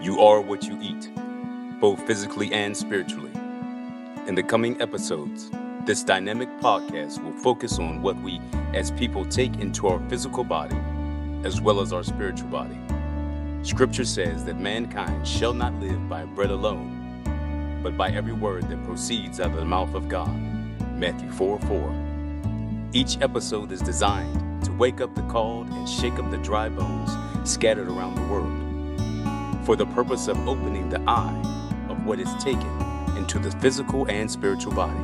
You are what you eat, both physically and spiritually. In the coming episodes, this dynamic podcast will focus on what we as people take into our physical body, as well as our spiritual body. Scripture says that mankind shall not live by bread alone, but by every word that proceeds out of the mouth of God. Matthew 4:4. Each episode is designed to wake up the called and shake up the dry bones scattered around the world, for the purpose of opening the eye of what is taken into the physical and spiritual body.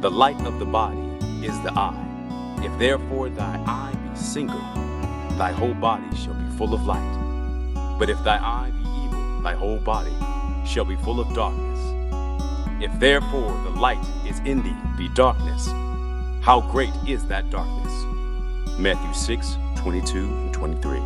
The light of the body is the eye. If therefore thy eye be single, thy whole body shall be full of light. But if thy eye be evil, thy whole body shall be full of darkness. If therefore the light is in thee be darkness, how great is that darkness? Matthew 6:22 and 23.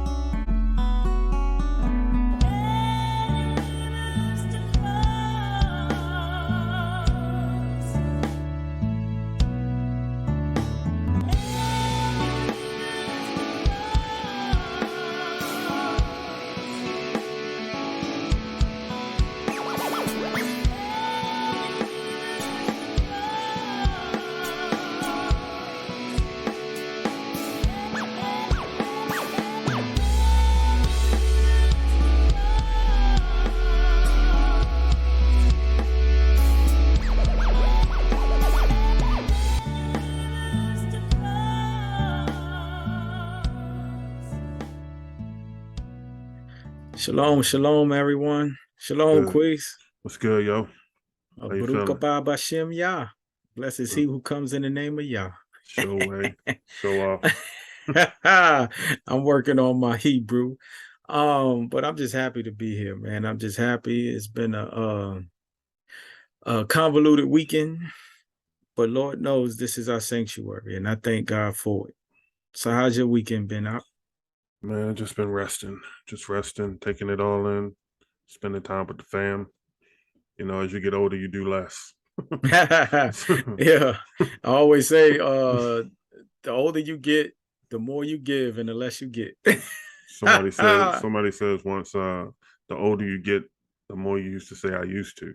Shalom, shalom, everyone. Shalom, Good. Quiz. What's good, yo? How you Baruch feeling? haba b'Shem Yah. Blessed is he who comes in the name of Yah. Show way. Show off. I'm working on my Hebrew. But I'm just happy to be here, man. I'm just happy. It's been a convoluted weekend, but Lord knows this is our sanctuary, and I thank God for it. So how's your weekend been out? Man, just been resting. Just resting, taking it all in, spending time with the fam. You know, as you get older, you do less. Yeah. I always say the older you get, the more you give and the less you get. Somebody says once, the older you get, the more you used to say I used to.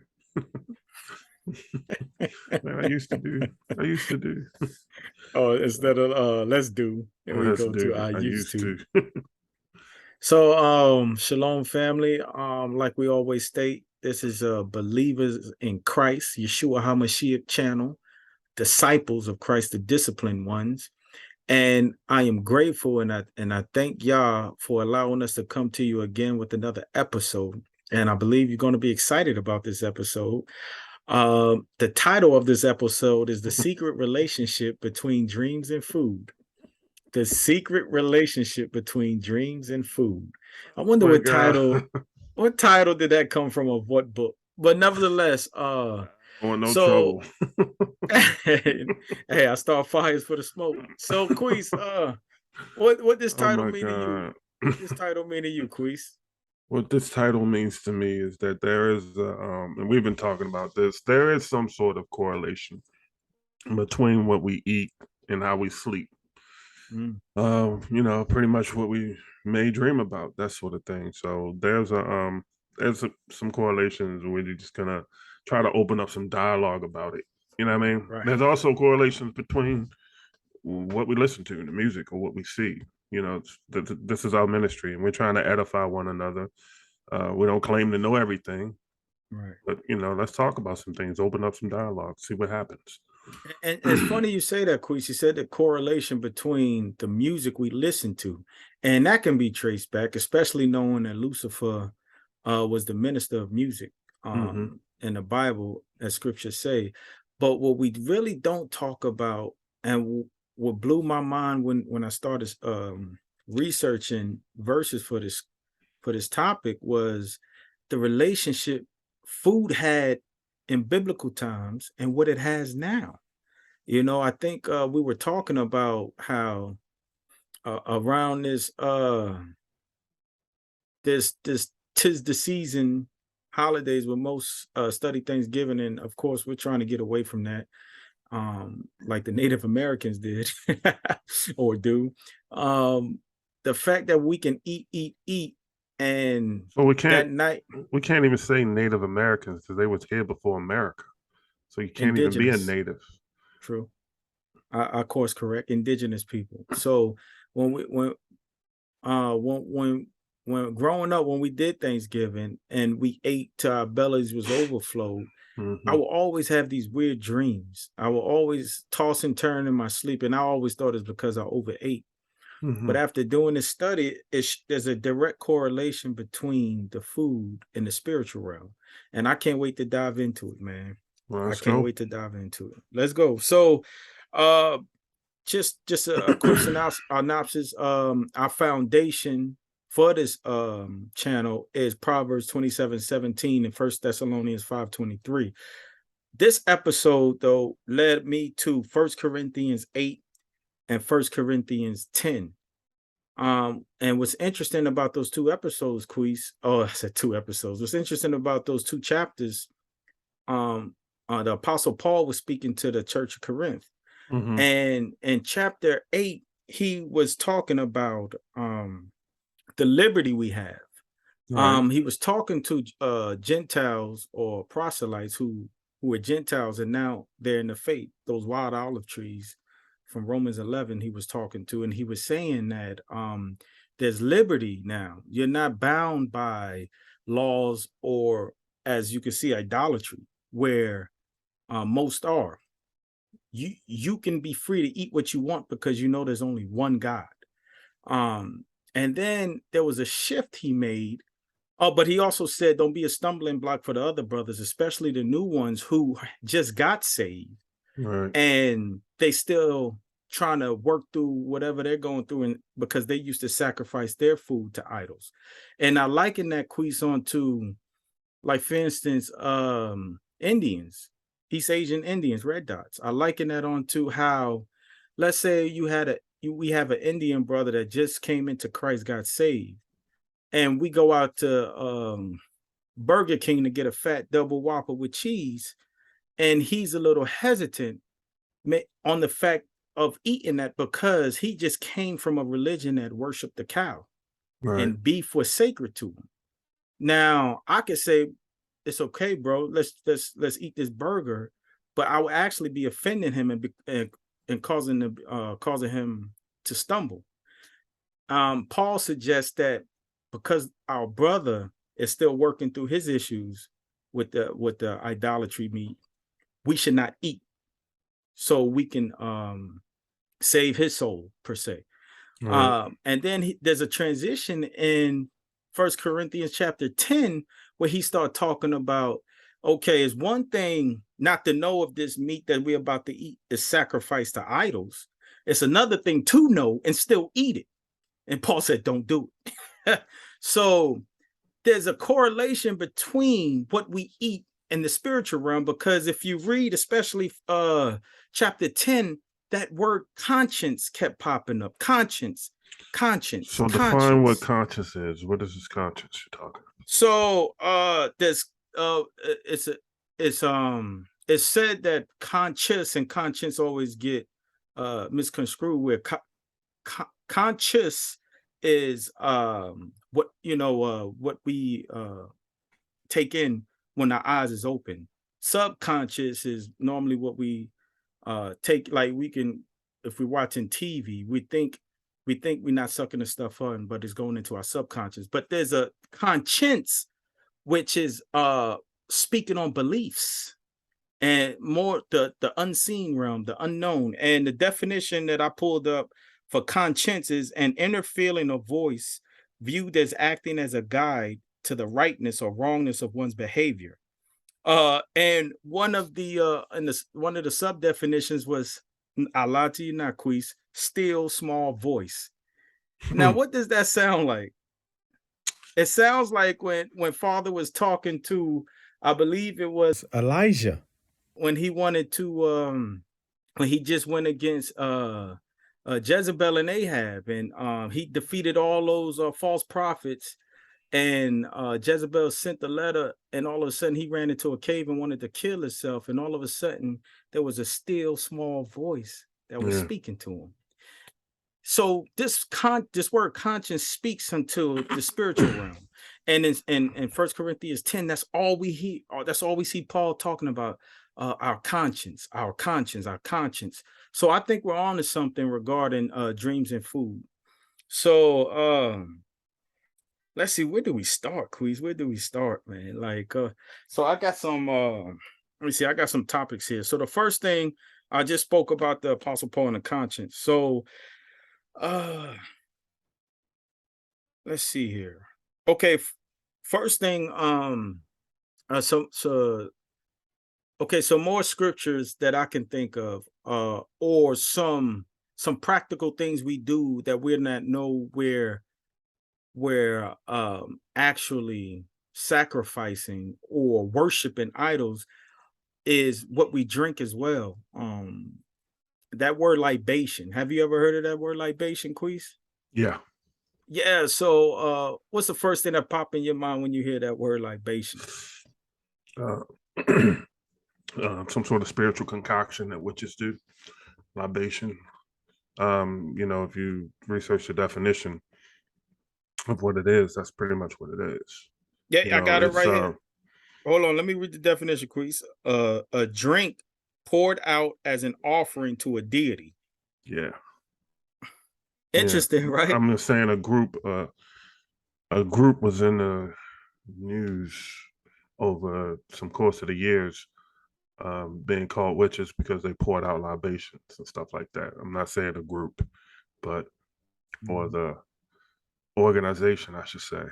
Man, I used to do. Oh, instead of let's do, and we Let's go do. to I used to. to. So shalom family. Like we always state, this is believers in Christ, Yeshua HaMashiach channel, disciples of Christ, the disciplined ones. And I am grateful and I thank Yah for allowing us to come to you again with another episode. And I believe you're going to be excited about this episode. The title of this episode is The Secret Relationship Between Dreams and Food. The secret relationship between dreams and food. I wonder what title did that come from, of what book? But nevertheless, I want no trouble. Hey, I start fires for the smoke. So Quiz, what this title mean to you? What this title mean to you, Quiz? What this title means to me is that there is, and we've been talking about this, there is some sort of correlation between what we eat and how we sleep. You know, pretty much what we may dream about, that sort of thing. So there's some correlations. We're just gonna try to open up some dialogue about it. You know what I mean? Right. There's also correlations between what we listen to in the music or what we see. You know, this is our ministry, and we're trying to edify one another. We don't claim to know everything, right? But you know, let's talk about some things, open up some dialogue, see what happens. And it's funny you say that, Quiz. You said the correlation between the music we listen to, and that can be traced back, especially knowing that Lucifer was the minister of music in the Bible, as scriptures say. But what we really don't talk about, and what blew my mind when I started researching verses for this topic, was the relationship food had in biblical times and what it has now. You know, I think we were talking about how around this tis the season holidays with most study Thanksgiving, and of course we're trying to get away from that, like the Native Americans did or do. The fact that we can eat And So we that night, can't even say Native Americans because they was here before America. So you can't even be a indigenous, native. true. I course correct, indigenous people. So when when growing up, when we did Thanksgiving and we ate till our bellies was overflowed, I will always have these weird dreams. I will always toss and turn in my sleep, and I always thought it's because I overate. But after doing this study, there's a direct correlation between the food and the spiritual realm, and I can't wait to dive into it, man. Well, I can't wait to dive into it. Let's go. So, just a quick synopsis. Our foundation for this channel is Proverbs 27:17 and 1 Thessalonians 5:23. This episode, though, led me to 1 Corinthians 8 and 1 Corinthians 10. And what's interesting about those two episodes, Queese, I said two episodes. What's interesting about those two chapters, the Apostle Paul was speaking to the Church of Corinth. And in chapter 8, he was talking about the liberty we have. Right. He was talking to Gentiles or proselytes who were Gentiles, and now they're in the faith, those wild olive trees from Romans 11 he was talking to, and he was saying that there's liberty now. You're not bound by laws or, as you can see, idolatry, where most are. You can be free to eat what you want because you know there's only one God. And then there was a shift he made. Oh, but he also said, don't be a stumbling block for the other brothers, especially the new ones who just got saved. Right. And they still trying to work through whatever they're going through, and because they used to sacrifice their food to idols. And I liken that quiz on to, like, for instance, Indians, East Asian Indians, red dots. I liken that on to how, let's say we have an Indian brother that just came into Christ, got saved, and we go out to Burger King to get a fat double Whopper with cheese, and he's a little hesitant on the fact of eating that because he just came from a religion that worshiped the cow. Right. And beef was sacred to him. Now I could say, it's okay, bro, let's eat this burger, but I would actually be offending him and causing him to stumble. Paul suggests that because our brother is still working through his issues with the idolatry meat, we should not eat, so we can save his soul, per se. Right. And then there's a transition in 1 Corinthians chapter 10 where he started talking about, okay, it's one thing not to know if this meat that we're about to eat is sacrificed to idols. It's another thing to know and still eat it. And Paul said, don't do it. So there's a correlation between what we eat and the spiritual realm, because if you read, especially chapter 10, that word conscience kept popping up. Conscience. So define what conscience is. What is this conscience you're talking about? So there's it's said that conscious and conscience always get misconstrued, where conscious is what what we take in when our eyes is open. Subconscious is normally what we take, like we can, if we're watching TV, we think we're not sucking the stuff on, but it's going into our subconscious. But there's a conscience, which is speaking on beliefs and more the unseen realm, the unknown. And the definition that I pulled up for conscience is an inner feeling or voice viewed as acting as a guide to the rightness or wrongness of one's behavior. And one of the sub definitions was alati naquis, still small voice. Now, what does that sound like? It sounds like when Father was talking to, I believe it was Elijah, when he wanted to when he just went against Jezebel and Ahab, and he defeated all those false prophets. And Jezebel sent the letter, and all of a sudden he ran into a cave and wanted to kill himself. And all of a sudden there was a still small voice that was speaking to him. So this word conscience speaks unto the spiritual realm. And in 1 Corinthians 10, that's all we hear. That's all we see Paul talking about, our conscience, our conscience, our conscience. So I think we're on to something regarding dreams and food. So let's see, where do we start, Queez? Where do we start, man? Like so I got some let me see, I got some topics here. So the first thing, I just spoke about the Apostle Paul and the conscience. So uh let's see here. Okay, first thing, so okay, so more scriptures that I can think of, or some practical things we do that we're not know where actually sacrificing or worshiping idols is what we drink as well. That word libation. Have you ever heard of that word libation, Queez? Yeah. Yeah. So what's the first thing that pop in your mind when you hear that word libation? Some sort of spiritual concoction that witches do. Libation. If you research the definition of what it is, that's pretty much what it is. Yeah, I got it right here. Hold on, let me read the definition, Queez. A drink poured out as an offering to a deity. Yeah. Interesting, right? I'm just saying a group was in the news over some course of the years, being called witches because they poured out libations and stuff like that. I'm not saying a group, but or the organization, I should say.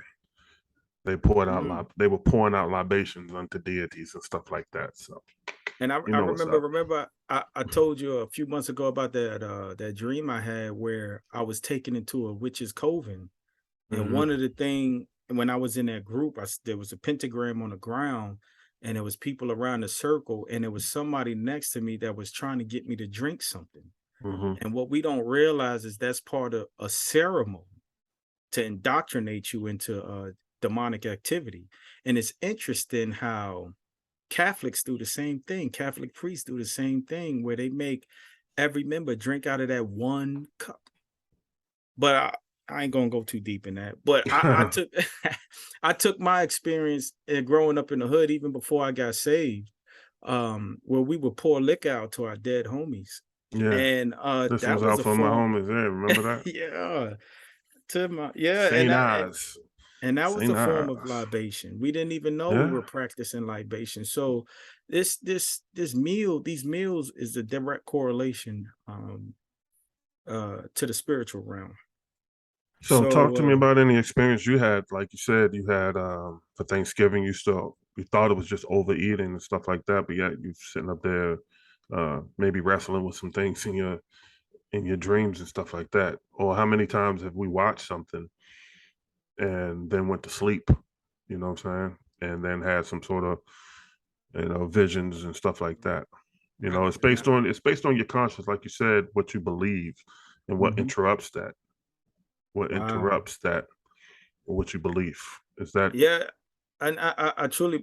They poured out they were pouring out libations unto deities and stuff like that. So, and I remember I told you a few months ago about that dream I had where I was taken into a witch's coven, and one of the thing when I was in that group, there was a pentagram on the ground, and there was people around the circle, and there was somebody next to me that was trying to get me to drink something. And what we don't realize is that's part of a ceremony to indoctrinate you into demonic activity. And it's interesting how Catholics do the same thing. Catholic priests do the same thing, where they make every member drink out of that one cup. But I ain't gonna go too deep in that. But I took I took my experience growing up in the hood, even before I got saved, where we would pour liquor out to our dead homies. Yeah. And this that was was out for my homies. Yeah, remember that? yeah. And that was St. a form of Ives. libation. We didn't even know we were practicing libation. So these meals is a direct correlation to the spiritual realm. So talk to me about any experience you had. Like you said, you had for Thanksgiving, you thought it was just overeating and stuff like that, but yet you're sitting up there maybe wrestling with some things in your dreams and stuff like that. Or how many times have we watched something and then went to sleep, you know what I'm saying? And then had some sort of, visions and stuff like that. It's based on your conscience, like you said, what you believe and what interrupts that. What interrupts that, or what you believe. Is that and I truly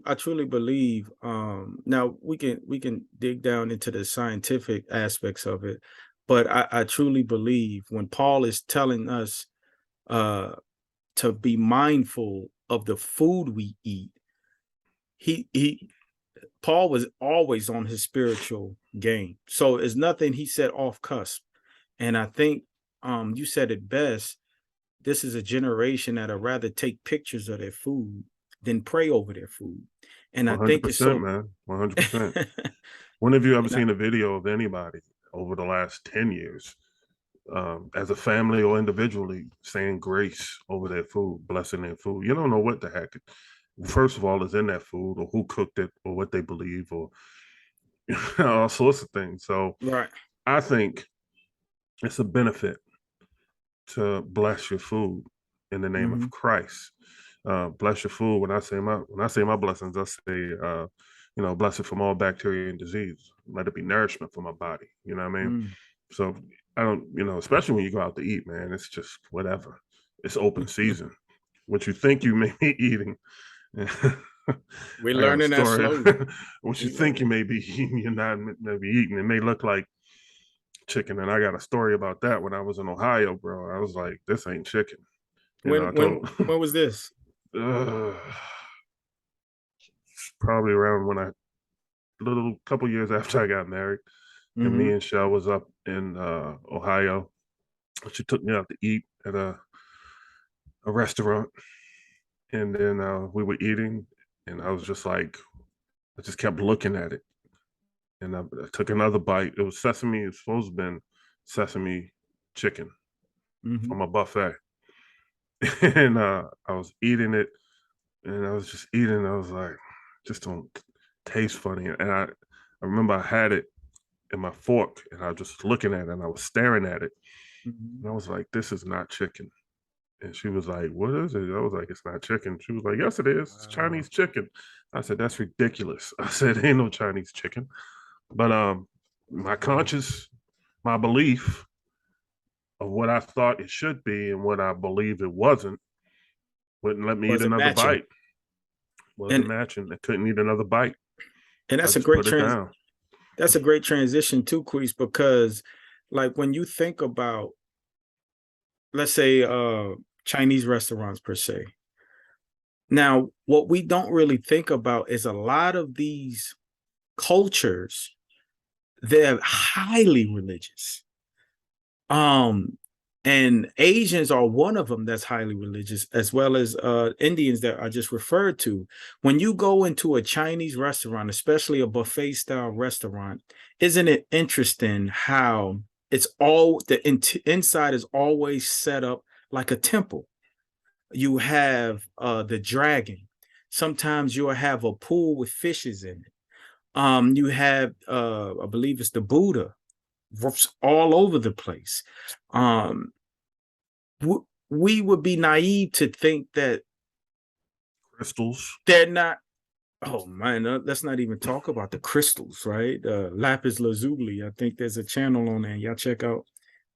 believe, now we can dig down into the scientific aspects of it, but I truly believe when Paul is telling us to be mindful of the food we eat, Paul was always on his spiritual game. So it's nothing he said off cusp. And I think you said it best. This is a generation that'd rather take pictures of their food than pray over their food. And I think it's so, man, 100%. When have you ever seen a video of anybody over the last 10 years, as a family or individually, saying grace over their food, blessing their food? You don't know what the heck, first of all, is in that food, or who cooked it, or what they believe, or all sorts of things. So I think it's a benefit to bless your food in the name of Christ. Bless your food. When I say my blessings, I say, bless it from all bacteria and disease. Let it be nourishment for my body. You know what I mean? So I don't, especially when you go out to eat, man, it's just whatever. It's open season. What you think you may be eating. We're learning that slowly. What you think you may be eating, you're not maybe eating. It may look like chicken. And I got a story about that when I was in Ohio, bro. I was like, this ain't chicken. You know, I When was this? Probably around when a little couple years after I got married. And me and Shell was up in Ohio. She took me out to eat at a restaurant. And then we were eating, and I was just like, I just kept looking at it. And I took another bite. It was sesame. It's supposed to have been sesame chicken from a buffet. And I was eating it, and I was just eating. I was like, just don't taste funny. And I remember I had it in my fork, and I was just looking at it, and I was staring at it. And I was like, this is not chicken. And she was like, what is it? I was like, it's not chicken. She was like, yes, it is. It's Chinese chicken. I said, that's ridiculous. I said, ain't no Chinese chicken. But my conscience, my belief of what I thought it should be and what I believe it wasn't, wouldn't let me eat another bite. Wasn't matching. I couldn't eat another bite. And that's a great that's a great transition too, Queese, because like when you think about, let's say, Chinese restaurants per se. Now, what we don't really think about is a lot of these cultures, they're highly religious. And Asians are one of them that's highly religious, as well as Indians that I just referred to. When you go into a Chinese restaurant, especially a buffet style restaurant, isn't it interesting how it's all the inside is always set up like a temple? You have the dragon. Sometimes you'll have a pool with fishes in it. You have, I believe it's the Buddha, all over the place. We would be naive to think that crystals, they're not. Oh man, let's not even talk about the crystals, right? Lapis lazuli. I think there's a channel on there. Y'all check out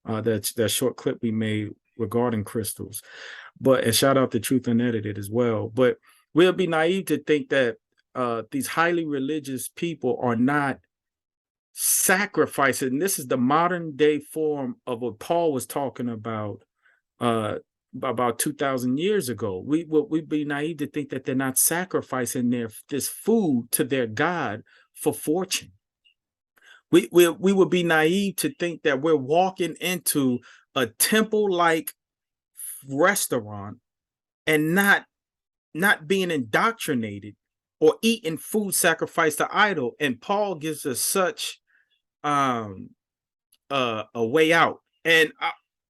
that short clip we made regarding crystals. And shout out to Truth Unedited as well. But we'll be naive to think that these highly religious people are not sacrificing. This is the modern day form of what Paul was talking about 2,000 years ago. We'd be naive to think that they're not sacrificing this food to their God for fortune. We would be naive to think that we're walking into a temple-like restaurant and not being indoctrinated or eating food sacrificed to idol. And Paul gives us such a way out. And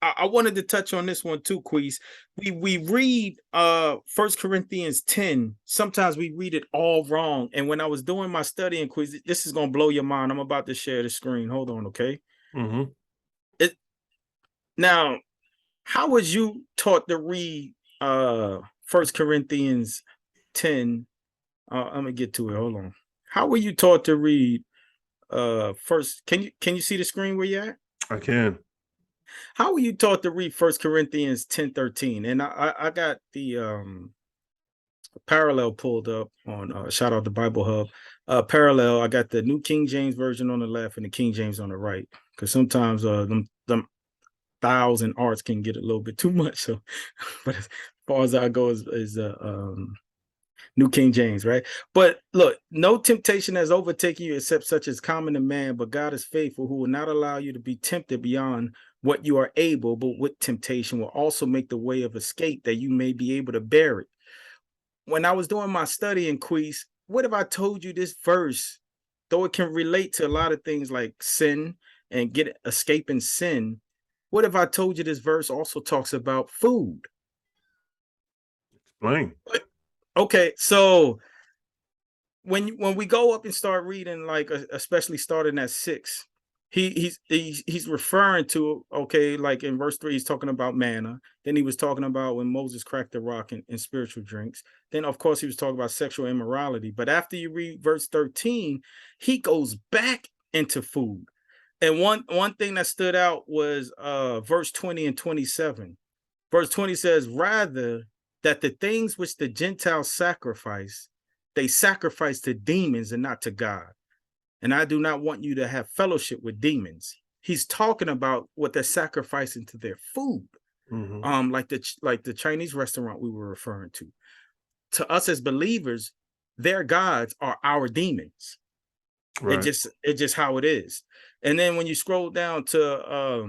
I wanted to touch on this one too, Queese. We read 1 Corinthians 10. Sometimes we read it all wrong. And when I was doing my studying, Queese, this is gonna blow your mind. I'm about to share the screen. Hold on, okay? Now, how was you taught to read 1 Corinthians 10? I'm gonna get to it. Hold on. How were you taught to read first? Can you see the screen where you're at? I can. How were you taught to read 1 Corinthians 10:13? And I got the parallel pulled up on shout out to Bible Hub. Parallel, I got the New King James Version on the left and the King James on the right. Because sometimes them styles and arts can get a little bit too much. So, but as far as I go is New King James, right? But look, no temptation has overtaken you except such as common to man, but God is faithful, who will not allow you to be tempted beyond what you are able, but with temptation will also make the way of escape that you may be able to bear it. When I was doing my study in Queese, what if I told you this verse, though it can relate to a lot of things like sin and escaping sin, what if I told you this verse also talks about food? Explain. Okay, so when we go up and start reading, like especially starting at 6, he's referring to, okay, like in verse 3, he's talking about manna. Then he was talking about when Moses cracked the rock in spiritual drinks. Then of course he was talking about sexual immorality. But after you read verse 13, he goes back into food. And one thing that stood out was verse 20 and 27. Verse 20 says, rather that the things which the Gentiles sacrifice, they sacrifice to demons and not to God. And I do not want you to have fellowship with demons. he's talking about what they're sacrificing to their food. Like the Chinese restaurant we were referring to. To us as believers, their gods are our demons. Right. It's just how it is. And then when you scroll down to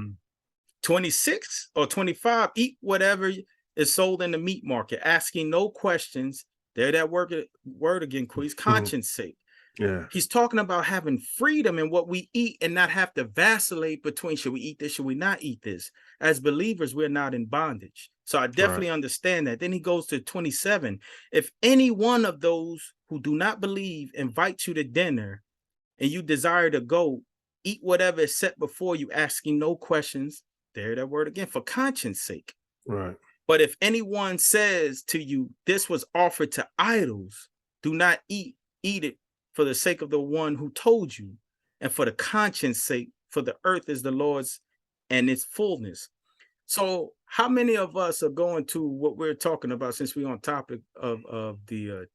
26 or 25, eat whatever is sold in the meat market, asking no questions. There that word again, Queez, conscience sake. Yeah. He's talking about having freedom in what we eat and not have to vacillate between should we eat this, should we not eat this. As believers, we're not in bondage. So I definitely understand that. Then he goes to 27. If any one of those who do not believe invites you to dinner and you desire to go, eat whatever is set before you, asking no questions. There that word again, for conscience sake. Right. But if anyone says to you, this was offered to idols, do not eat it for the sake of the one who told you, and for the conscience sake, for the earth is the Lord's and its fullness. So how many of us are going to what we're talking about, since we're on topic of the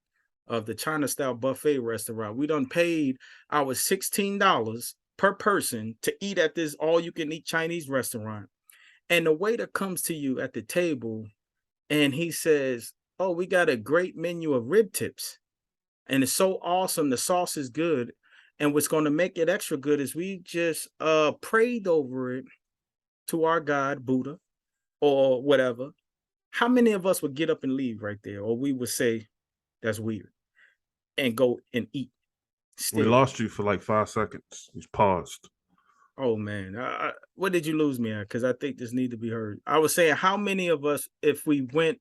China style buffet restaurant? We done paid our $16 per person to eat at this all you can eat Chinese restaurant. And the waiter comes to you at the table and he says, oh, we got a great menu of rib tips. And it's so awesome. The sauce is good. And what's going to make it extra good is we just prayed over it to our God, Buddha, or whatever. How many of us would get up and leave right there? Or we would say, that's weird, and go and eat? We lost you for like 5 seconds. You paused. Oh, man. What did you lose me at? Because I think this needs to be heard. I was saying, how many of us, if we went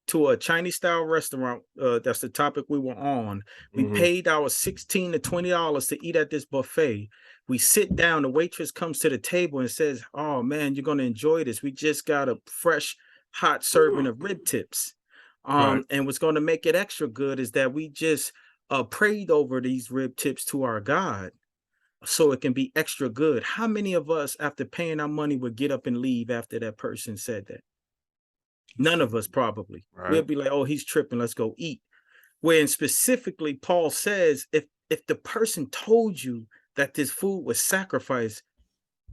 to a Chinese style restaurant, that's the topic we were on, we paid our $16 to $20 to eat at this buffet. We sit down, the waitress comes to the table and says, oh, man, you're going to enjoy this. We just got a fresh, hot serving of rib tips. And what's going to make it extra good is that we just prayed over these rib tips to our God, so it can be extra good. How many of us, after paying our money, would get up and leave after that person said that? None of us, probably. We'll be like, oh, he's tripping, let's go eat. When specifically Paul says, if the person told you that this food was sacrificed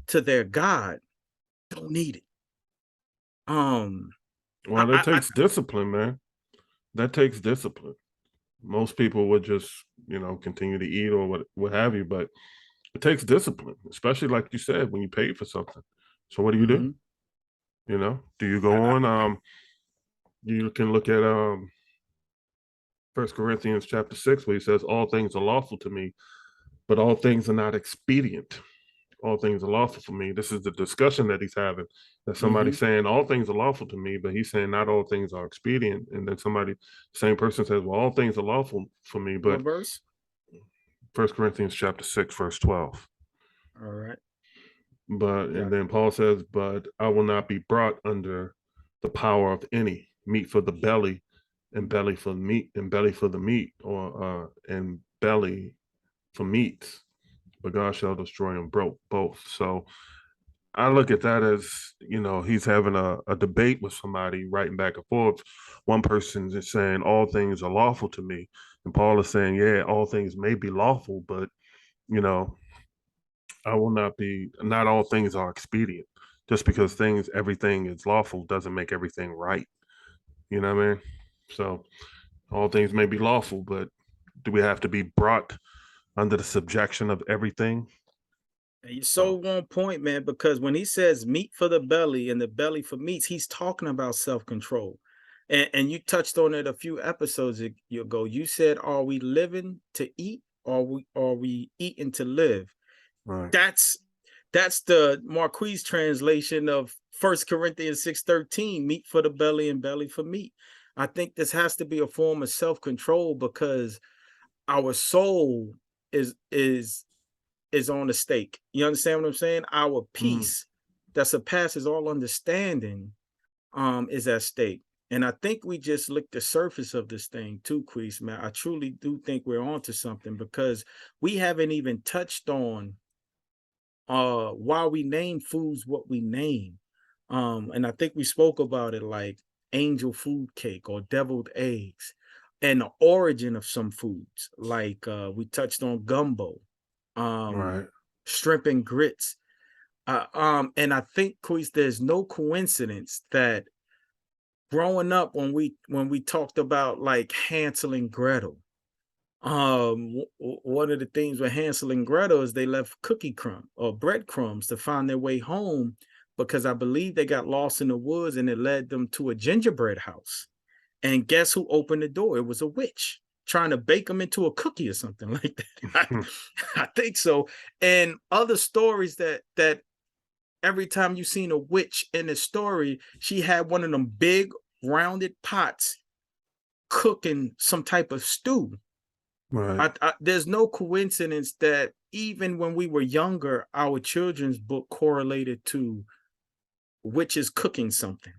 to their God, don't eat it. Well, that takes discipline, man. That takes discipline. Most people would just, continue to eat or what have you, but it takes discipline, especially like you said, when you pay for something. So what do you do? Do you go on? You can look at 1 Corinthians chapter 6, where he says, all things are lawful to me, but all things are not expedient. All things are lawful for me. This is the discussion that he's having. That somebody's saying all things are lawful to me, but he's saying not all things are expedient. And then same person says, well, all things are lawful for me, but what verse? 1 Corinthians chapter 6, verse 12. All right. And then Paul says, but I will not be brought under the power of any. Meat for the belly, and belly for meat, and belly for the meat, or and belly for meats. But God shall destroy them both. So I look at that as, he's having a debate with somebody, writing back and forth. One person is saying all things are lawful to me, and Paul is saying, yeah, all things may be lawful, but I will not all things are expedient. Just because everything is lawful doesn't make everything right. You know what I mean? So all things may be lawful, but do we have to be brought under the subjection of everything? And you're so on point, man, because when he says meat for the belly and the belly for meats, he's talking about self-control. And you touched on it a few episodes ago. You said, are we living to eat, or are we eating to live? Right. That's the Marquise translation of 1 Corinthians 6:13, meat for the belly and belly for meat. I think this has to be a form of self-control, because our soul is on the stake. You understand what I'm saying? Our peace that surpasses all understanding is at stake. And I think we just licked the surface of this thing too, Queese, man. I truly do think we're onto something, because we haven't even touched on why we name foods what we name. And I think we spoke about it, like angel food cake or deviled eggs, and the origin of some foods, like we touched on gumbo, Right. shrimp and grits. And I think, Queez, there's no coincidence that growing up when we talked about like Hansel and Gretel, one of the things with Hansel and Gretel is they left cookie crumb or breadcrumbs to find their way home because I believe they got lost in the woods and it led them to a gingerbread house. And guess who opened the door? It was a witch trying to bake them into a cookie or something like that. I think so. And other stories that every time you seen a witch in a story, she had one of them big rounded pots cooking some type of stew. Right. There's no coincidence that even when we were younger, our children's book correlated to witches cooking something.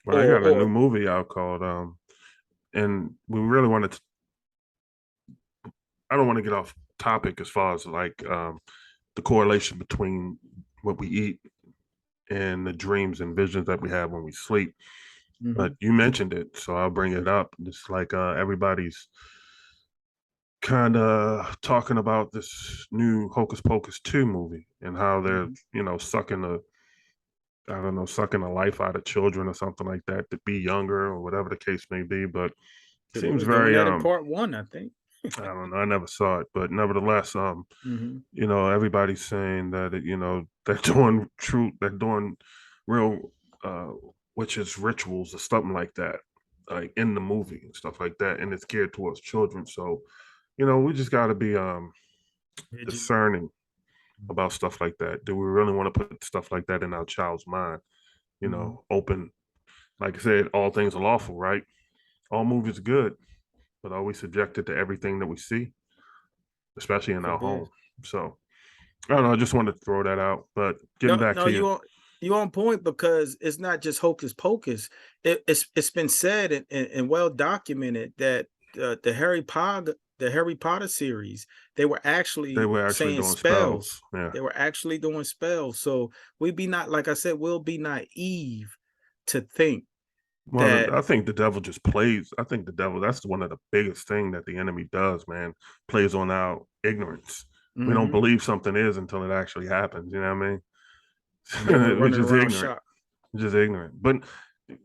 Well, they got a new movie out called and we really wanted to, I don't want to get off topic as far as like the correlation between what we eat and the dreams and visions that we have when we sleep. But you mentioned it, so I'll bring it up. It's like everybody's kind of talking about this new Hocus Pocus 2 movie and how they're, you know, sucking the life out of children or something like that to be younger or whatever the case may be. But it seems very that in part one, I think. I don't know. I never saw it, but nevertheless, you know, everybody's saying that you know they're doing real witches rituals or something like that, like in the movie and stuff like that, and it's geared towards children. So, you know, we just got to be discerning about stuff like that. Do we really want to put stuff like that in our child's mind? You know, open, like I said, all things are lawful, right? All movies are good, but are we subjected to everything that we see, especially in our home? So I don't know. I just wanted to throw that out. But getting back to you on point, because it's not just Hocus Pocus. It's been said and well documented that the Harry Potter series, they were actually saying doing spells. Yeah. They were actually doing spells. So we'll be naive to think. Well, I think the devil just plays. I think the devil, that's one of the biggest thing that the enemy does, man, plays on our ignorance. We don't believe something is until it actually happens. You know what I mean? We're just ignorant. Just ignorant. But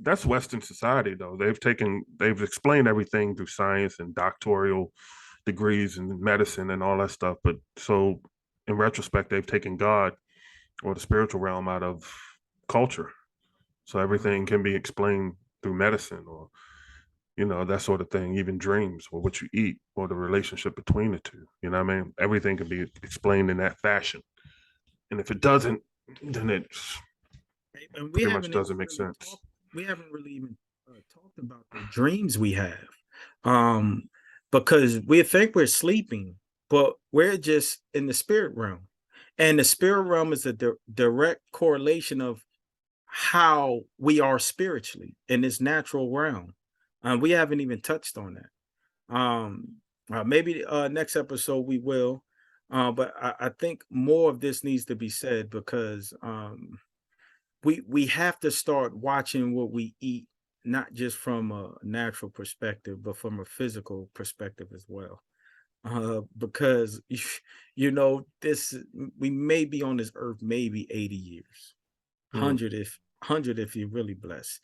that's Western society, though. They've explained everything through science and doctoral degrees and medicine and all that stuff. But so in retrospect, they've taken God or the spiritual realm out of culture. So everything can be explained through medicine or, you know, that sort of thing, even dreams or what you eat or the relationship between the two. You know what I mean? Everything can be explained in that fashion. And if it doesn't, then it pretty much doesn't make sense. We haven't really even talked about the dreams we have. Because we think we're sleeping, but we're just in the spirit realm. And the spirit realm is a direct correlation of how we are spiritually in this natural realm. We haven't even touched on that. Maybe next episode we will. But I think more of this needs to be said because we have to start watching what we eat, not just from a natural perspective, but from a physical perspective as well. Because you know, we may be on this earth maybe 80 years, 100 if you're really blessed.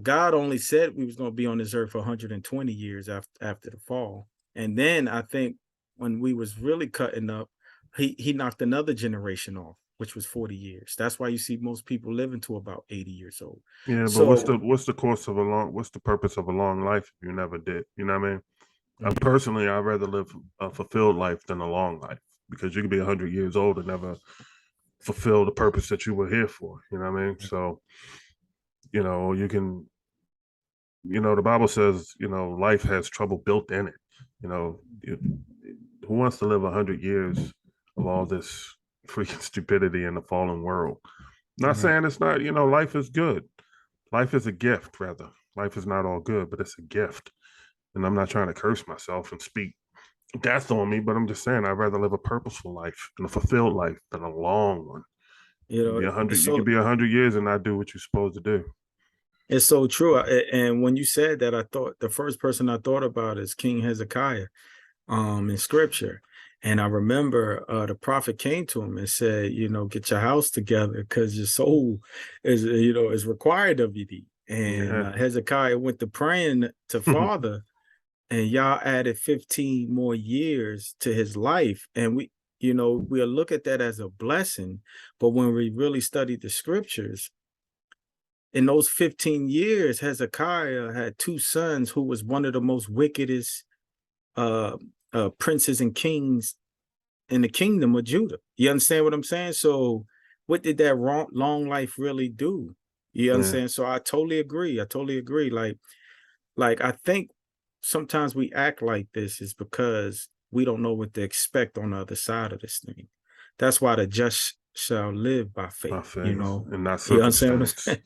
God only said we was going to be on this earth for 120 years after the fall. And then I think when we was really cutting up, he knocked another generation off, which was 40 years. That's why you see most people living to about 80 years old. Yeah, but what's the purpose of a long life if you never did? You know what I mean? Personally, I'd rather live a fulfilled life than a long life because you could be 100 years old and never fulfill the purpose that you were here for. You know what I mean? So, you know, you can, you know, the Bible says, you know, life has trouble built in it. You know, who wants to live 100 years of all this freaking stupidity in the fallen world? Not saying it's not, you know, life is good. Life is a gift, rather. Life is not all good, but it's a gift. And I'm not trying to curse myself and speak death on me, but I'm just saying I'd rather live a purposeful life and a fulfilled life than a long one. You know, you could be 100 years and not do what you're supposed to do. It's so true. And when you said that, I thought the first person I thought about is King Hezekiah in scripture. And I remember the prophet came to him and said, get your house together because your soul is required of you. And Yeah. Hezekiah went to praying to Father, and Yah added 15 more years to his life. And we'll look at that as a blessing. But when we really study the scriptures, in those 15 years, Hezekiah had two sons who was one of the most wickedest princes and kings in the kingdom of Judah. You understand what I'm saying? So what did that long life really do? You understand? So I totally agree. Like I think sometimes we act like this is because we don't know what to expect on the other side of this thing. That's why the just shall live by faith, And not You understand what I'm circumstance. saying?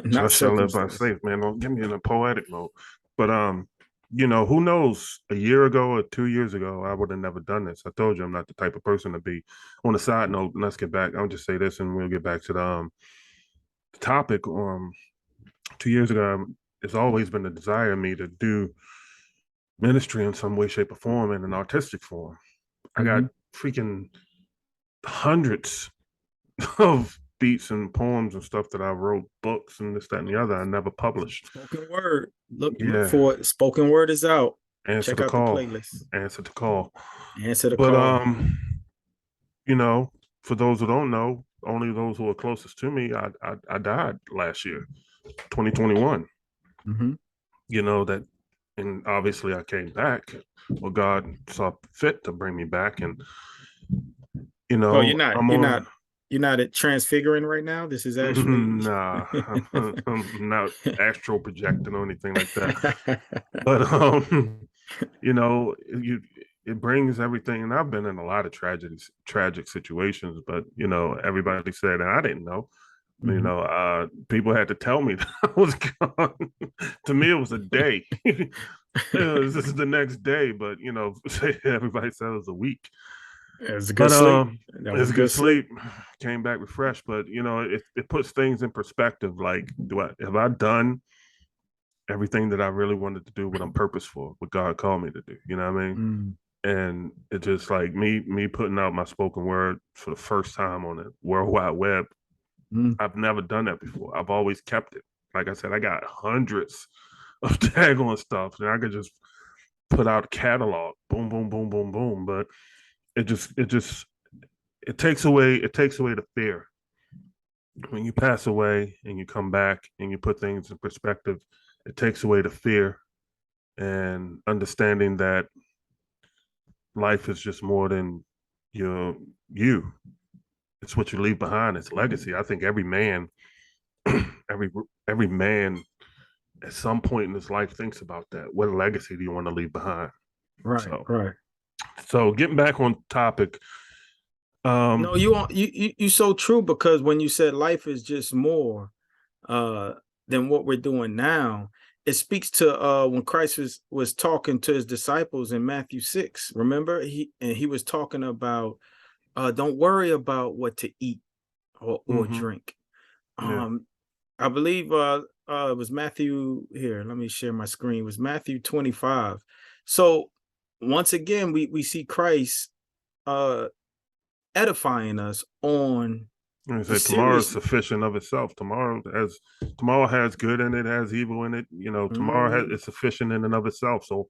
Not Just shall live by circumstance. faith, man. Don't get me in a poetic mode. But who knows? A year ago or 2 years ago, I would have never done this. I told you I'm not the type of person to be. On a side note, let's get back. I'll just say this, and we'll get back to the topic. 2 years ago, it's always been a desire in me to do ministry in some way, shape, or form in an artistic form. I got freaking hundreds of beats and poems and stuff that I wrote, books and this, that, and the other. I never published. Spoken word. Look for it. Spoken word is out. Answer Check the out call. the playlist. Answer the call. Answer the But call. for those who don't know, only those who are closest to me, I died last year, 2021. That, and obviously I came back. Well, God saw fit to bring me back, and Oh, you're I'm not at transfiguring right now. This is actually nah, I'm not astral projecting or anything like that. But it brings everything, and I've been in a lot of tragic situations, but everybody said, and I didn't know. People had to tell me that I was gone. To me, it was a day. This is the next day, but everybody said it was a week. It was a good sleep. That was It's good sleep. Came back refreshed, but it puts things in perspective. Like, have I done everything that I really wanted to do, what I'm purpose for, what God called me to do? You know what I mean? And it's just like me putting out my spoken word for the first time on the World Wide Web. I've never done that before. I've always kept it. Like I said, I got hundreds of daggone stuff, and I could just put out a catalog, boom, boom, boom, boom, boom. But it takes away the fear. When you pass away and you come back and you put things in perspective, it takes away the fear and understanding that life is just more than you. It's what you leave behind. It's legacy. I think every man, every man at some point in his life thinks about that. What legacy do you want to leave behind? Right. So getting back on topic. No, you so true, because when you said life is just more than what we're doing now, it speaks to when Christ was talking to his disciples in Matthew 6. Remember, he was talking about don't worry about what to eat or drink. I believe it was Matthew here. Let me share my screen. It was Matthew 25. So once again, we see Christ edifying us on tomorrow is sufficient of itself. Tomorrow has good in it, has evil in it. Tomorrow is sufficient in and of itself. So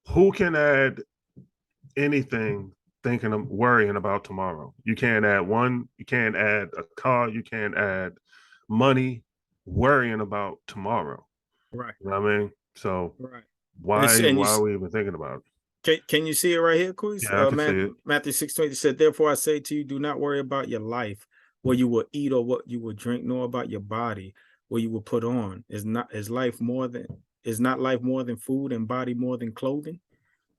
who can add anything thinking of worrying about tomorrow? You can't add a car, you can't add money worrying about tomorrow. Right. You know what I mean? So why are we even thinking about it? Can you see it right here, Quiz? Yeah, I can see it. Matthew 6:20 said, "Therefore I say to you, do not worry about your life, what you will eat or what you will drink, nor about your body, what you will put on. Is not life more than food, and body more than clothing?"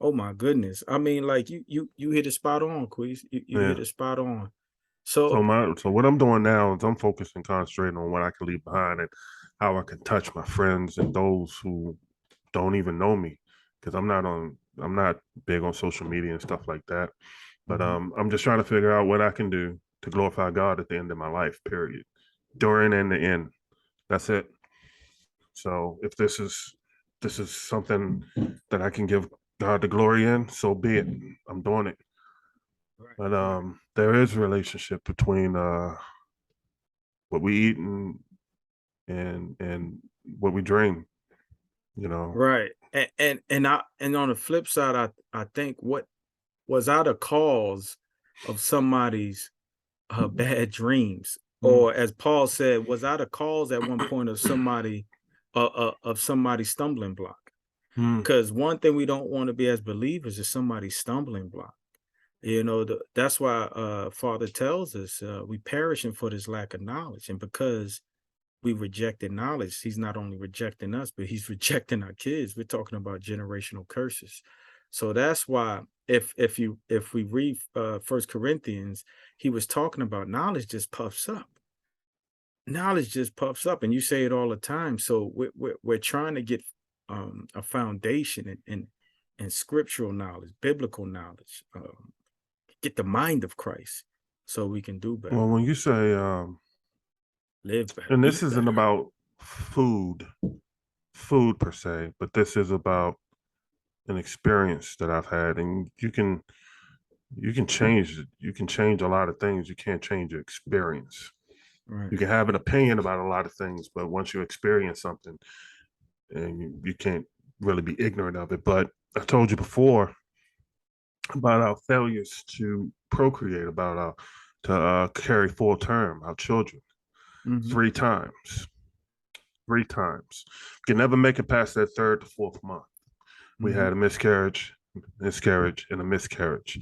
Oh my goodness. I mean, like you hit it spot on, Quiz. You hit it spot on. So what I'm doing now is I'm focused and concentrating on what I can leave behind and how I can touch my friends and those who don't even know me, because I'm not big on social media and stuff like that. But I'm just trying to figure out what I can do to glorify God at the end of my life, period. During and the end. That's it. So if this is something that I can give God the glory in, so be it. I'm doing it. Right. But there is a relationship between what we eat and what we dream, you know. Right. And on the flip side, I think what was I the cause of somebody's bad dreams? Mm. Or as Paul said, was I the cause at one point of somebody's stumbling block? Mm. Because one thing we don't want to be as believers is somebody's stumbling block. You know, that's why Father tells us we perishing for this lack of knowledge. And because we rejected knowledge, he's not only rejecting us, but he's rejecting our kids. We're talking about generational curses. So that's why if we read First Corinthians, he was talking about knowledge just puffs up. Knowledge just puffs up, and you say it all the time. So we're trying to get a foundation in scriptural knowledge, biblical knowledge, get the mind of Christ, so we can do better, Well, when you say, live better, and this eat isn't better. about food per se, but this is about an experience that I've had, and you can change a lot of things. You can't change your experience. Right. You can have an opinion about a lot of things, but once you experience something, and you can't really be ignorant of it. But I told you before about our failures to procreate, about our to carry full term our children Mhm. 3 times. 3 times. Can never make it past that third to fourth month. We Mhm. had a miscarriage, and a miscarriage.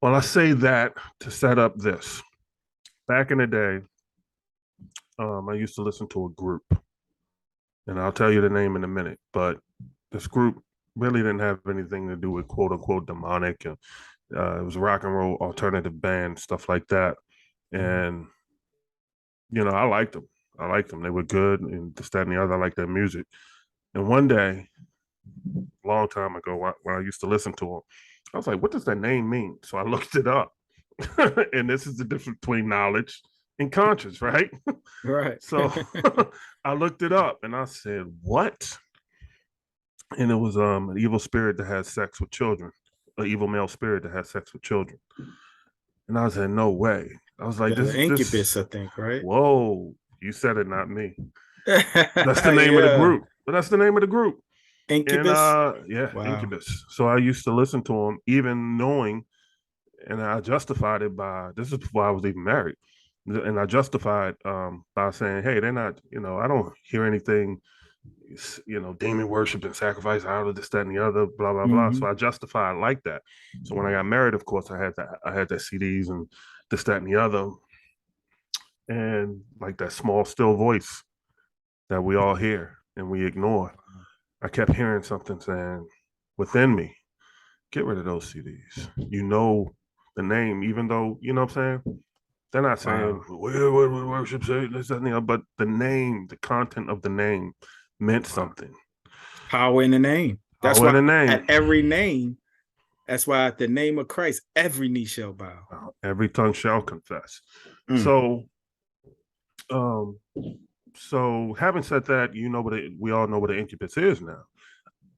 Well, I say that to set up this. Back in the day, I used to listen to a group, and I'll tell you the name in a minute. But this group really didn't have anything to do with quote unquote demonic. And it was a rock and roll alternative band, stuff like that. And I liked them. I liked them. They were good, and this, that, and the other. I liked their music. And one day, a long time ago, when I used to listen to them, I was like, "What does that name mean?" So I looked it up, and this is the difference between knowledge and conscience, right? Right. So I looked it up, and I said, "What?" And it was an evil spirit that has sex with children, an evil male spirit that has sex with children. And I said, "No way." I was like, The this. Incubus, I think, right? Whoa, you said it, not me. That's the name of the Yeah. group. But that's the name of the group. And Incubus. yeah, Wow. Incubus. So I used to listen to them, even knowing, and I justified it by, this is before I was even married. And I justified by saying, hey, they're not, I don't hear anything, demon worship and sacrifice out of this, that, and the other, blah, blah, blah. So Mhm. I justified like that. So when I got married, of course, I had that CDs and this, that, and the other. And like that small, still voice that we all hear and we ignore. I kept hearing something saying within me, get rid of those CDs. You know the name, even though, you know what I'm saying? They're not saying, Wow. well, we worship, say this, that, and the other, but the name, the content of the name meant Wow. something. Power in the name. That's Power in why the at name. every name, that's why at the name of Christ, every knee shall bow. Every tongue shall confess. Mm. So, um, so having said that, we all know what an incubus is now.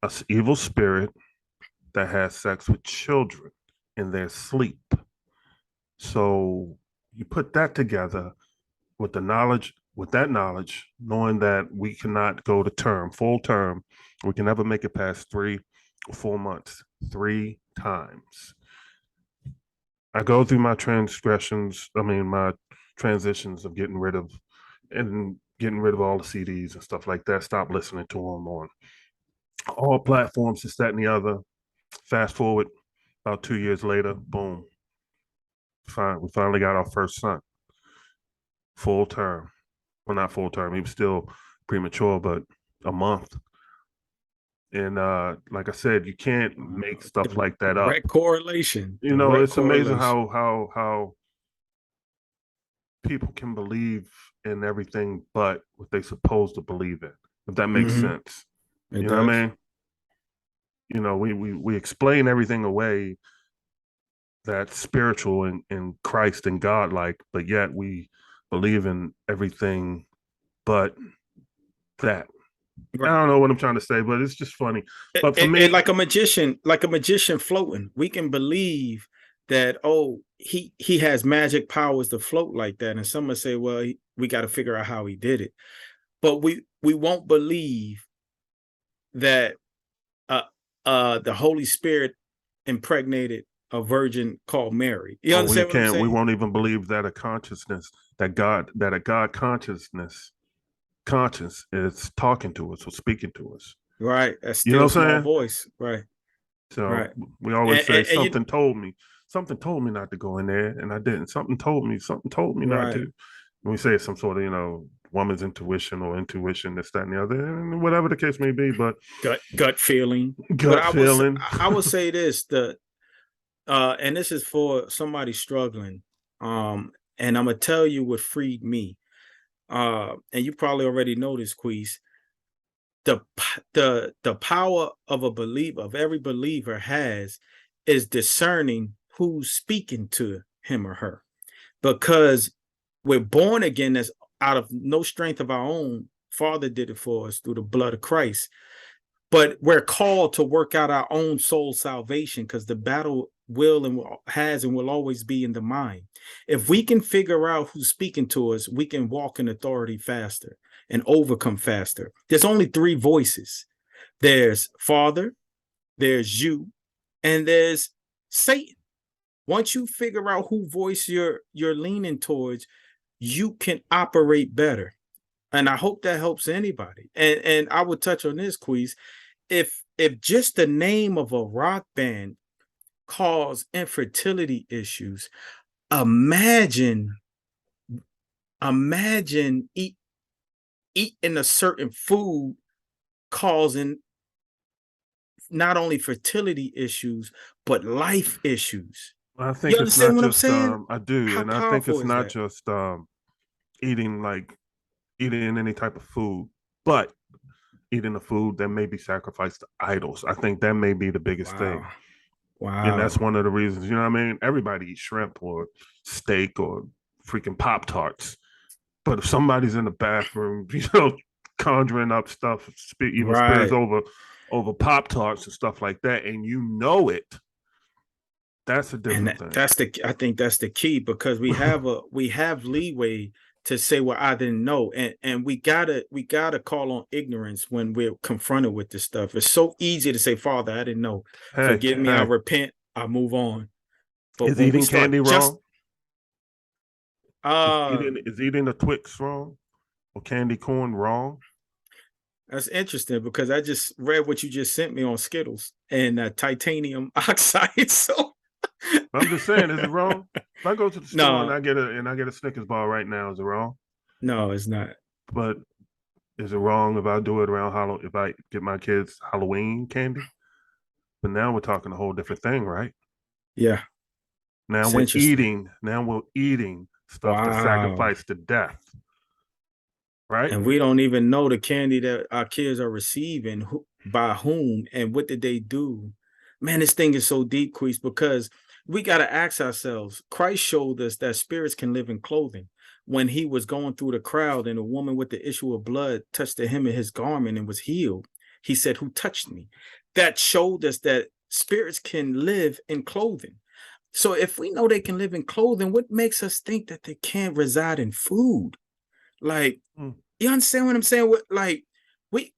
An evil spirit that has sex with children in their sleep. So you put that together with that knowledge, knowing that we cannot go to full term, we can never make it past 3 or 4 months, 3 times. I go through my my transitions of getting rid of all the CDs and stuff like that. Stop listening to them on all platforms, this, that, and the other. Fast forward about 2 years later, boom, fine. We finally got our first son, full term. Well, not full term. He was still premature, but a month. And like I said, you can't make stuff like that up. Direct correlation. Direct It's amazing correlation. how people can believe in everything but what they supposed to believe in. If that makes Mhm. sense, It you know what does. I mean? We explain everything away that's spiritual and Christ and God like, but yet we believe in everything but that. I Right. don't know what I'm trying to say, but it's just funny. But for And me, like a magician floating, we can believe that, oh, he has magic powers to float like that. And some would say, well, we got to figure out how he did it. But we won't believe that the Holy Spirit impregnated a virgin called Mary. You understand what I'm saying? We won't even believe that a consciousness, that a God conscious is talking to us or speaking to us. Right. That's still you know what I'm small saying? Voice. Right. So right. we always say something told me not to go in there, and I didn't. Something told me not to. When we say some sort of, woman's intuition or intuition, this, that, and the other, and whatever the case may be, but gut feeling. I will say this, and this is for somebody struggling. And I'm gonna tell you what freed me. And you probably already know this, Queese. The power of a believer, of every believer, is discerning who's speaking to him or her, because we're born again. That's out of no strength of our own. Father did it for us through the blood of Christ. But we're called to work out our own soul salvation, because the battle has and will always be in the mind. If we can figure out who's speaking to us, we can walk in authority faster and overcome faster. There's only 3 voices. There's Father, there's you, and there's Satan. Once you figure out who voice you're leaning towards, you can operate better. And I hope that helps anybody. And I would touch on this, Queese. If just the name of a rock band caused infertility issues, imagine eating a certain food causing not only fertility issues but life issues. I think it's not just I do, and I think it's not just eating any type of food, but eating a food that may be sacrificed to idols. I think that may be the biggest thing. Wow. And that's one of the reasons, you know what I mean? Everybody eats shrimp or steak or freaking Pop-Tarts. But if somebody's in the bathroom, conjuring up stuff, spirits over Pop-Tarts and stuff like that, and you know it, that's a different thing. I think that's the key, because we have leeway to say, well, I didn't know. And we gotta call on ignorance when we're confronted with this stuff. It's so easy to say, Father, I didn't know. Forgive me, I repent, I move on. But is eating candy wrong? Is eating a Twix wrong? Or candy corn wrong? That's interesting, because I just read what you just sent me on Skittles and titanium oxide. So I'm just saying, is it wrong? If I go to the store and I get a Snickers bar right now, is it wrong? No, it's not. But is it wrong if I do it around if I get my kids Halloween candy? But now we're talking a whole different thing, right? Yeah. Now we're eating stuff that's sacrificed to death. Right. And we don't even know the candy that our kids are receiving, by whom, and what did they do. Man, this thing is so deep, Queese, because we got to ask ourselves. Christ showed us that spirits can live in clothing. When he was going through the crowd and a woman with the issue of blood touched the hem of his garment and was healed, he said, "Who touched me?" That showed us that spirits can live in clothing. So if we know they can live in clothing, what makes us think that they can't reside in food? Like, you understand what I'm saying? We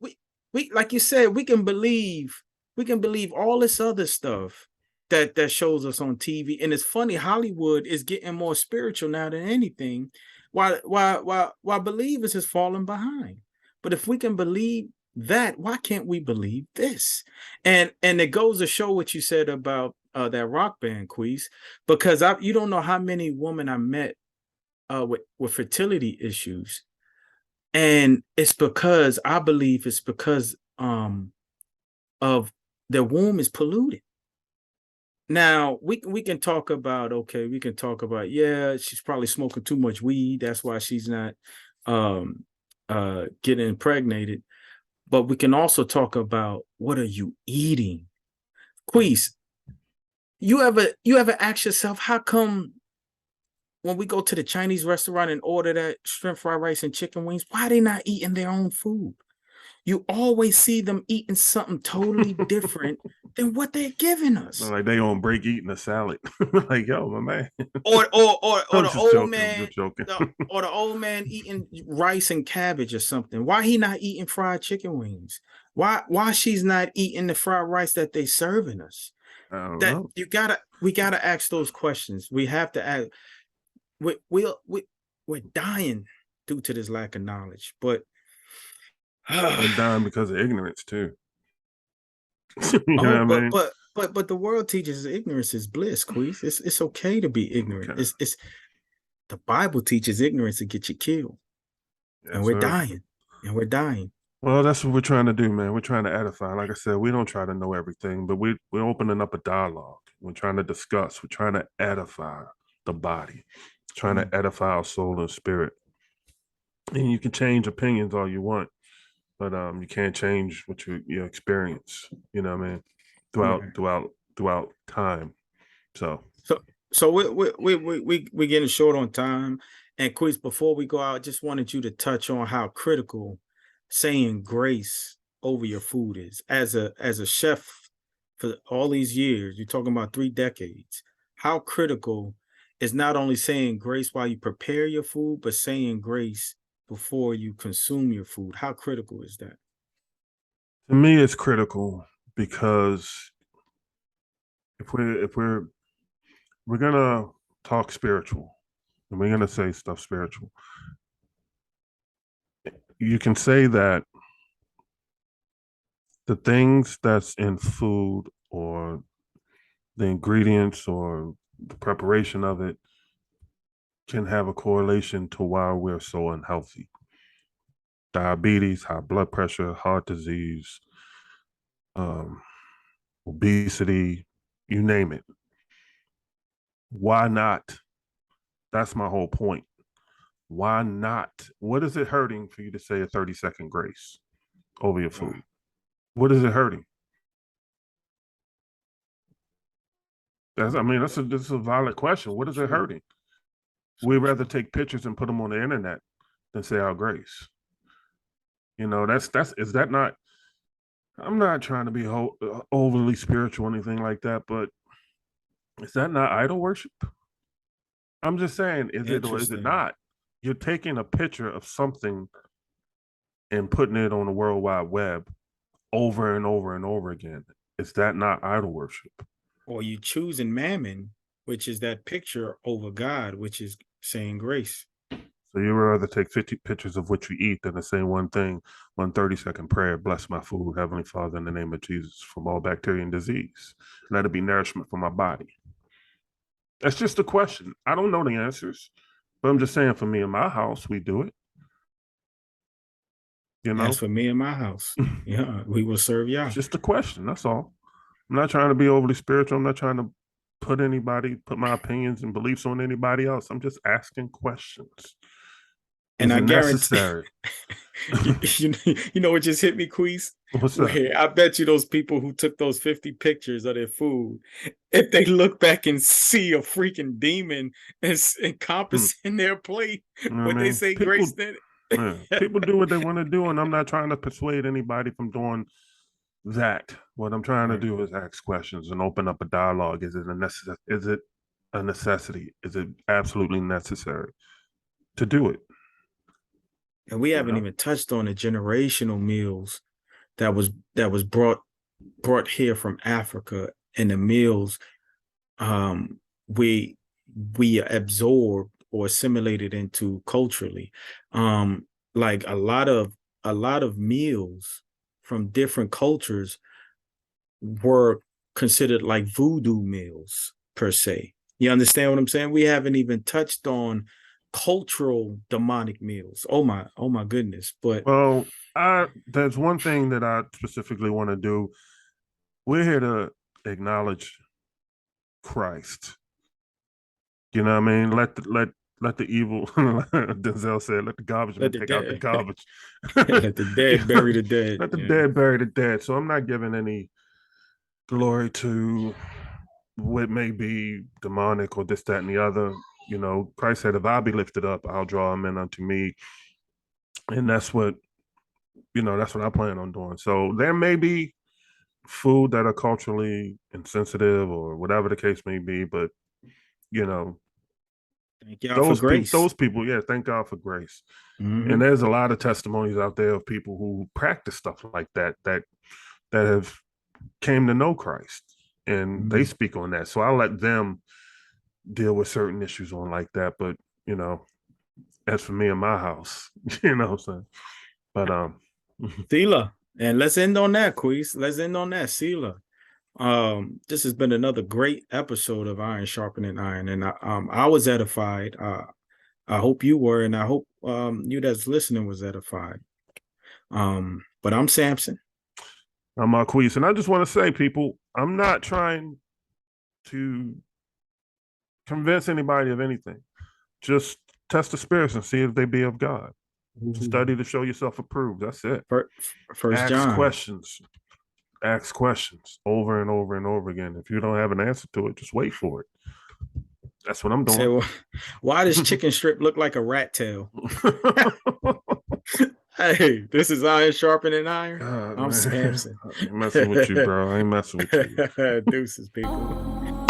like you said, we can believe all this other stuff that shows us on TV. And it's funny, Hollywood is getting more spiritual now than anything, while believers is falling behind. But if we can believe that, why can't we believe this? And it goes to show what you said about that rock band, Queese, because you don't know how many women I met with fertility issues. And it's because I believe it's because of their womb is polluted. Now we can talk about, she's probably smoking too much weed, that's why she's not getting impregnated. But we can also talk about, what are you eating? Queese, you ever ask yourself, how come when we go to the Chinese restaurant and order that shrimp fried rice and chicken wings, why are they not eating their own food? You always see them eating something totally different than what they're giving us. Like they on break eating a salad. Like, yo, my man. Or the old man, or the old man eating rice and cabbage or something. Why he not eating fried chicken wings? Why she's not eating the fried rice that they serving us? I don't That know. we gotta ask those questions. We have to ask. We're dying due to this lack of knowledge, but we're dying because of ignorance too. You know what I mean? But the world teaches ignorance is bliss, Queef. It's okay to be ignorant. Okay. It's the Bible teaches ignorance to get you killed. Yes, and we're sir. dying. And we're dying. Well, that's what we're trying to do, man. We're trying to edify. Like I said, we don't try to know everything, but we're opening up a dialogue. We're trying to discuss. We're trying to edify the body, trying to edify our soul and spirit. And you can change opinions all you want, but you can't change what you experience. You know what I mean? Throughout time. So we getting short on time. And Queez, before we go out, just wanted you to touch on how critical saying grace over your food is. As a chef for all these years, you're talking about 3 decades. How critical is not only saying grace while you prepare your food, but saying grace before you consume your food? How critical is that? To me, it's critical because if we're gonna talk spiritual and we're gonna say stuff spiritual, you can say that the things that's in food or the ingredients or the preparation of it can have a correlation to why we're so unhealthy. Diabetes, high blood pressure, heart disease, obesity, you name it. Why not? That's my whole point. Why not? What is it hurting for you to say a 30-second grace over your food? What is it hurting? That's a valid question. What is it hurting? We'd rather take pictures and put them on the internet than say our grace. You know, is that not? I'm not trying to be overly spiritual or anything like that, but is that not idol worship? I'm just saying, is it or is it not? You're taking a picture of something and putting it on the World Wide Web over and over and over again. Is that not idol worship? Or you choosing mammon, which is that picture, over God, which is saying grace. So you would rather take 50 pictures of what you eat than to say one thing, 1 30-second prayer, bless my food, Heavenly Father, in the name of Jesus, from all bacteria and disease. Let it be nourishment for my body. That's just a question. I don't know the answers, but I'm just saying for me in my house, we do it. You know? That's for me in my house. Yeah, we will serve y'all. It's just a question. That's all. I'm not trying to be overly spiritual. I'm not trying to put my opinions and beliefs on anybody else. I'm just asking questions. And I guarantee necessary. you know what just hit me, Queez? What's that? I bet you those people who took those 50 pictures of their food, if they look back and see a freaking demon encompassing their plate, when they say people, grace, then people do what they want to do, and I'm not trying to persuade anybody from doing that. What I'm trying to do is ask questions and open up a dialogue. Is it a necessity? Is it absolutely necessary to do it? And we haven't even touched on the generational meals that was brought here from Africa, and the meals we absorbed or assimilated into culturally. Like a lot of meals from different cultures were considered like voodoo meals per se. You understand what I'm saying? We haven't even touched on cultural demonic meals. Oh my goodness. But there's one thing that I specifically want to do. We're here to acknowledge Christ. You know what I mean? Let the evil, Denzel said, let the garbage man take out the garbage. Let the dead bury the dead. Let the dead bury the dead. So I'm not giving any glory to what may be demonic or this, that, and the other. You know, Christ said, if I be lifted up, I'll draw men unto me. And that's what I plan on doing. So there may be food that are culturally insensitive or whatever the case may be. But you know, Thank y'all for grace. those people, yeah, thank God for grace. Mhm. And there's a lot of testimonies out there of people who practice stuff like that have came to know Christ, and they speak on that. So I let them deal with certain issues on like that. But you know, as for me and my house, you know what I'm saying? But Sila. And let's end on that, Queez. Let's end on that, Sila. This has been another great episode of Iron Sharpening Iron, and I was edified. I hope you were, and I hope you that's listening was edified. But I'm Samson. I'm Marquise, and I just want to say, people, I'm not trying to convince anybody of anything. Just test the spirits and see if they be of God. Study to show yourself approved. That's it. First John. Ask questions over and over and over again. If you don't have an answer to it, just wait for it. That's what I'm doing. Say, well, why does chicken strip look like a rat tail? Hey, this is Iron Sharpening Iron. I'm Samson. I ain't messing with you, bro. I ain't messing with you. Deuces, people.